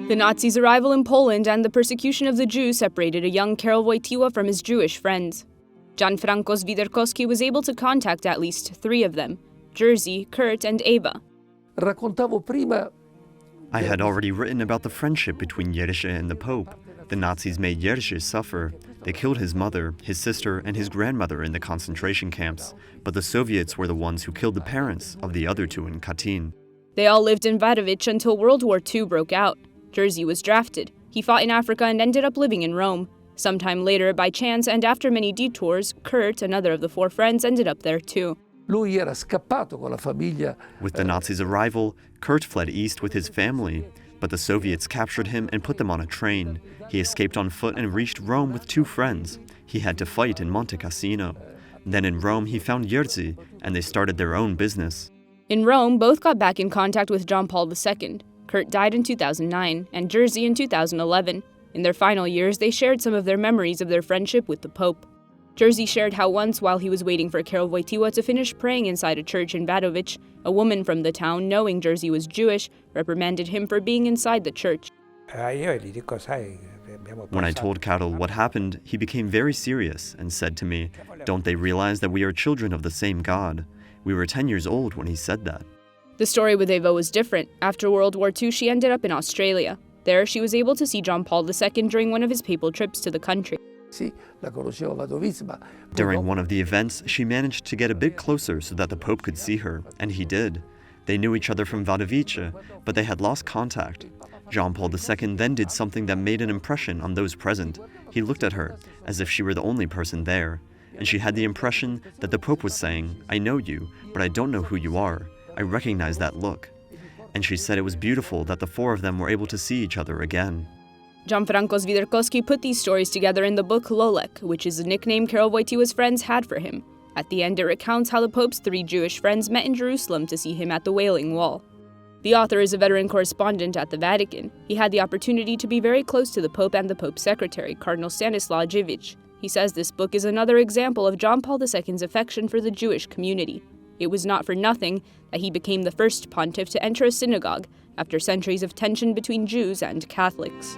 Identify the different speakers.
Speaker 1: The Nazis' arrival in Poland and the persecution of the Jews separated a young Karol Wojtyła from his Jewish friends. Gianfranco Swiderkowski was able to contact at least 3 of them: Jerzy, Kurt, and Eva.
Speaker 2: I had already written about the friendship between Jerzy and the Pope. The Nazis made Jerzy suffer. They killed his mother, his sister, and his grandmother in the concentration camps, but the Soviets were the ones who killed the parents of the other 2 in Katyn.
Speaker 1: They all lived in Wadowice until World War II broke out. Jerzy was drafted. He fought in Africa and ended up living in Rome. Sometime later, by chance and after many detours, Kurt, another of the 4 friends, ended up there too.
Speaker 2: With the Nazis' arrival, Kurt fled east with his family, but the Soviets captured him and put them on a train. He escaped on foot and reached Rome with 2 friends. He had to fight in Monte Cassino. Then in Rome, he found Jerzy, and they started their own business.
Speaker 1: In Rome, both got back in contact with John Paul II. Kurt died in 2009, and Jerzy in 2011. In their final years, they shared some of their memories of their friendship with the Pope. Jerzy shared how once, while he was waiting for Karol Wojtyła to finish praying inside a church in Wadowice, a woman from the town, knowing Jerzy was Jewish, reprimanded him for being inside the church.
Speaker 2: When I told Karol what happened, he became very serious and said to me, "Don't they realize that we are children of the same God?" We were 10 years old when he said that.
Speaker 1: The story with Eva was different. After World War II, she ended up in Australia. There, she was able to see John Paul II during one of his papal trips to the country.
Speaker 2: During one of the events, she managed to get a bit closer so that the Pope could see her, and he did. They knew each other from Wadowice, but they had lost contact. John Paul II then did something that made an impression on those present. He looked at her, as if she were the only person there, and she had the impression that the Pope was saying, "I know you, but I don't know who you are. I recognize that look." And she said it was beautiful that the 4 of them were able to see each other again.
Speaker 1: Gianfranco Swiderkowski put these stories together in the book Lolek, which is a nickname Karol Wojtyła's friends had for him. At the end, it recounts how the Pope's 3 Jewish friends met in Jerusalem to see him at the Wailing Wall. The author is a veteran correspondent at the Vatican. He had the opportunity to be very close to the Pope and the Pope's secretary, Cardinal Stanislaw Dziwisz. He says this book is another example of John Paul II's affection for the Jewish community. It was not for nothing that he became the first pontiff to enter a synagogue after centuries of tension between Jews and Catholics.